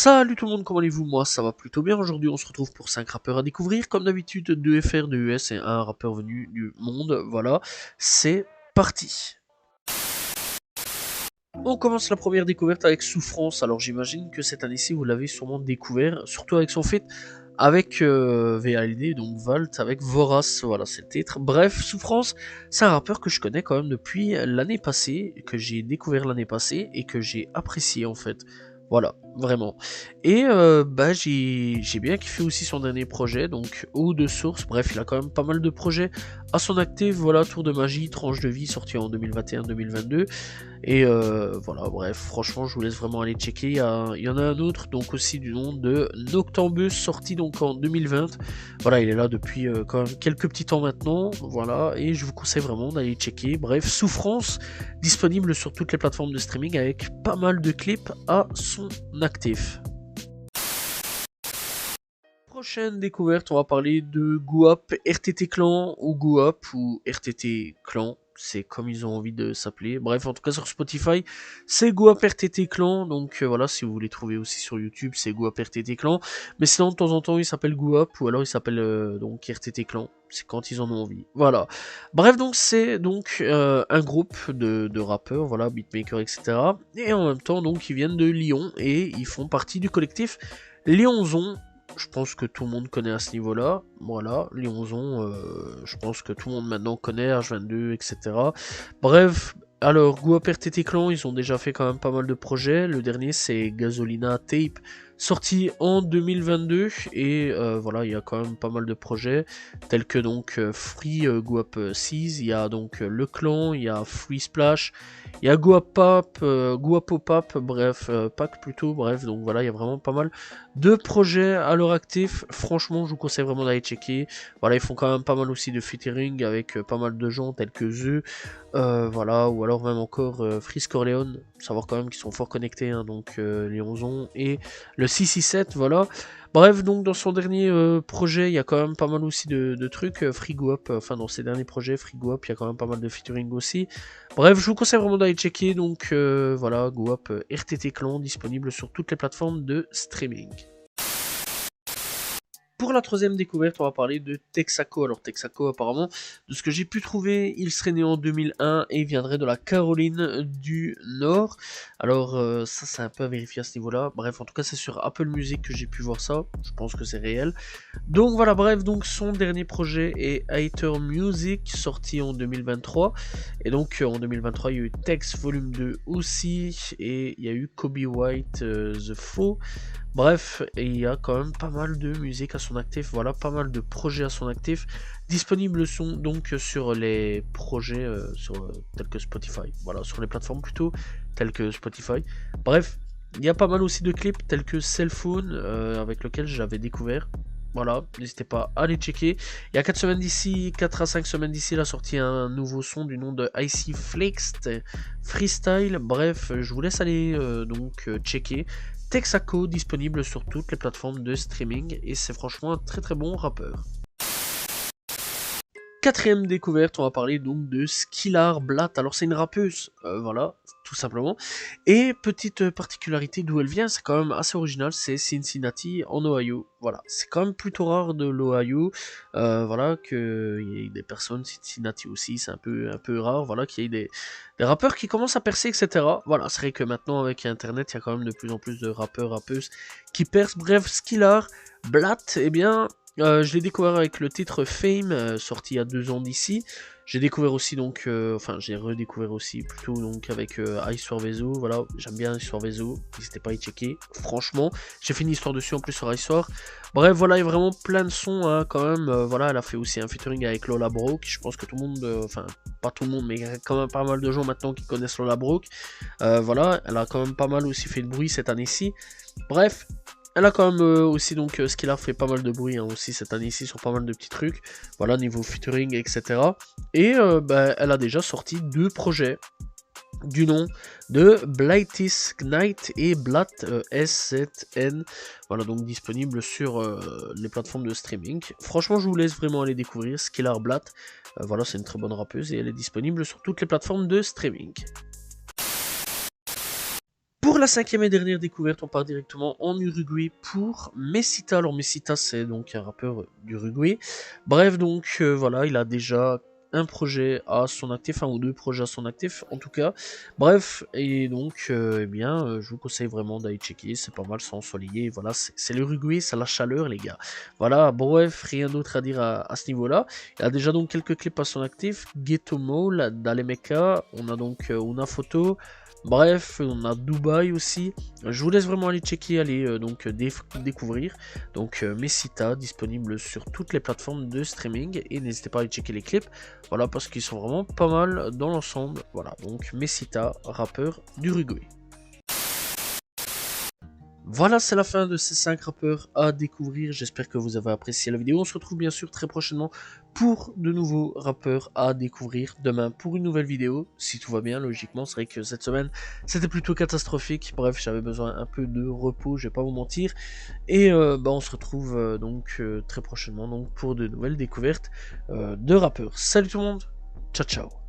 Salut tout le monde, comment allez-vous? Moi ça va plutôt bien. Aujourd'hui on se retrouve pour 5 rappeurs à découvrir. Comme d'habitude, 2 FR, 2 US et un rappeur venu du monde. Voilà, c'est parti. On commence la première découverte avec Souffrance. Alors j'imagine que cette année-ci vous l'avez sûrement découvert, surtout avec son feat avec VALD, donc Volt, avec Vorace, voilà c'est le titre. Bref, Souffrance, c'est un rappeur que je connais quand même depuis l'année passée, que j'ai découvert l'année passée et que j'ai apprécié en fait. Voilà, vraiment. Et bah j'ai bien kiffé aussi son dernier projet, donc Eau de Source. Bref, il a quand même pas mal de projets à son actif. Voilà, Tour de Magie, Tranche de Vie, sorti en 2021-2022. Et voilà, bref, franchement, je vous laisse vraiment aller checker. Il y en a un autre, donc aussi du nom de Noctambus, sorti donc en 2020. Voilà, il est là depuis quand même quelques petits temps maintenant. Voilà, et je vous conseille vraiment d'aller checker. Bref, Souffrance, disponible sur toutes les plateformes de streaming avec pas mal de clips à son actif. Prochaine découverte, on va parler de Guap RTT Clan ou Guap ou RTT Clan. C'est comme ils ont envie de s'appeler. Bref, en tout cas sur Spotify, c'est Guap RTT Clan. Donc voilà, si vous voulez trouver aussi sur YouTube, c'est Guap RTT Clan. Mais sinon, de temps en temps, il s'appelle Guap ou alors il s'appelle donc RTT Clan. C'est quand ils en ont envie. Voilà. Bref, donc c'est donc un groupe de rappeurs, voilà, beatmakers, etc. Et en même temps, donc ils viennent de Lyon et ils font partie du collectif Lyonzon. Je pense que tout le monde connaît à ce niveau-là. Voilà, Lyonzon, je pense que tout le monde maintenant connaît, H22, etc. Bref, alors, Guap RTT Clan, ils ont déjà fait quand même pas mal de projets. Le dernier, c'est Gasolina Tape, sorti en 2022. Et voilà, il y a quand même pas mal de projets, tels que donc Free Guap 6, il y a donc Le Clan, il y a Free Splash, il y a Guapap, Guapopap, bref, Pack plutôt, bref, donc voilà, il y a vraiment pas mal de projets à leur actif. Franchement, je vous conseille vraiment d'aller checker. Voilà, ils font quand même pas mal aussi de featuring avec pas mal de gens tels que The, voilà, ou alors même encore Freeze Corleone, savoir quand même qu'ils sont fort connectés, hein, donc Lyonzon et le 667, voilà. Bref, donc dans son dernier projet, il y a quand même pas mal aussi de trucs. Free Guap, enfin dans ses derniers projets, Free Guap, il y a quand même pas mal de featuring aussi. Bref, je vous conseille vraiment d'aller checker. Donc voilà, Guap RTT Clan, disponible sur toutes les plateformes de streaming. Pour la troisième découverte, on va parler de Texaco. Alors Texaco, apparemment, de ce que j'ai pu trouver, il serait né en 2001 et viendrait de la Caroline du Nord. Alors ça, c'est un peu à vérifier à ce niveau-là. Bref, en tout cas, c'est sur Apple Music que j'ai pu voir ça. Je pense que c'est réel. Donc voilà, bref, donc son dernier projet est Hater Music, sorti en 2023. Et donc en 2023, il y a eu Tex Volume 2 aussi. Et il y a eu Kobe White, The Faux. Bref, il y a quand même pas mal de musique à son actif, voilà, pas mal de projets à son actif. Disponibles sont donc sur les projets tels que Spotify, voilà, sur les plateformes plutôt, telles que Spotify. Bref, il y a pas mal aussi de clips tels que Cellphone, avec lequel j'avais découvert. Voilà, n'hésitez pas à aller checker. Il y a 4 semaines d'ici, 4 à 5 semaines d'ici, il a sorti un nouveau son du nom de Icy Flexed Freestyle. Bref, je vous laisse aller checker. Texaco, disponible sur toutes les plateformes de streaming, et c'est franchement un très très bon rappeur. Quatrième découverte, on va parler donc de Skillar Blatt. Alors c'est une rappeuse, voilà, tout simplement. Et petite particularité d'où elle vient, c'est quand même assez original, c'est Cincinnati en Ohio. Voilà, c'est quand même plutôt rare de l'Ohio, voilà, qu'il y ait des personnes Cincinnati aussi, c'est un peu rare, voilà, qu'il y ait des rappeurs qui commencent à percer, etc. Voilà, c'est vrai que maintenant avec Internet, il y a quand même de plus en plus de rappeurs, rappeuses qui percent. Bref, Skillar Blatt, eh bien... je l'ai découvert avec le titre Fame, sorti il y a 2 ans d'ici. J'ai découvert aussi donc, j'ai redécouvert aussi plutôt donc avec Histoire Vezo. Voilà, j'aime bien Histoire Vezo, n'hésitez pas à y checker. Franchement, j'ai fait une histoire dessus en plus sur Histoire. Bref, voilà, il y a vraiment plein de sons hein, quand même. Voilà, elle a fait aussi un featuring avec Lola Broke. Je pense que tout le monde, pas tout le monde, mais il y a quand même pas mal de gens maintenant qui connaissent Lola Broke. Voilà, elle a quand même pas mal aussi fait de bruit cette année-ci. Bref. Elle a quand même aussi donc Skillar fait pas mal de bruit hein, aussi cette année-ci sur pas mal de petits trucs, voilà niveau featuring etc. Et elle a déjà sorti 2 projets du nom de Blightis Knight et Blatt S7N, voilà donc disponible sur les plateformes de streaming. Franchement je vous laisse vraiment aller découvrir Skillar Blatt, voilà c'est une très bonne rappeuse et elle est disponible sur toutes les plateformes de streaming. Pour la cinquième et dernière découverte, on part directement en Uruguay pour Mesita. Alors Mesita, c'est donc un rappeur d'Uruguay. Bref, donc voilà, il a déjà un projet à son actif, un ou deux projets à son actif en tout cas. Bref, et donc eh bien, je vous conseille vraiment d'aller checker, c'est pas mal, c'est ensoleillé, voilà, c'est l'Uruguay, c'est la chaleur les gars. Voilà, bref, rien d'autre à dire à ce niveau-là. Il a déjà donc quelques clips à son actif, Ghetto Mall, Dalemeka, on a donc Una Photo. Bref, on a Dubaï aussi. Je vous laisse vraiment aller checker, aller donc découvrir. Donc Mesita, disponible sur toutes les plateformes de streaming. Et n'hésitez pas à aller checker les clips. Voilà, parce qu'ils sont vraiment pas mal dans l'ensemble. Voilà, donc Mesita, rappeur d'Uruguay. Voilà, c'est la fin de ces 5 rappeurs à découvrir. J'espère que vous avez apprécié la vidéo. On se retrouve bien sûr très prochainement pour de nouveaux rappeurs à découvrir. Demain pour une nouvelle vidéo, si tout va bien, logiquement. C'est vrai que cette semaine, c'était plutôt catastrophique. Bref, j'avais besoin un peu de repos, je vais pas vous mentir. Et on se retrouve donc très prochainement donc, pour de nouvelles découvertes de rappeurs. Salut tout le monde, ciao ciao.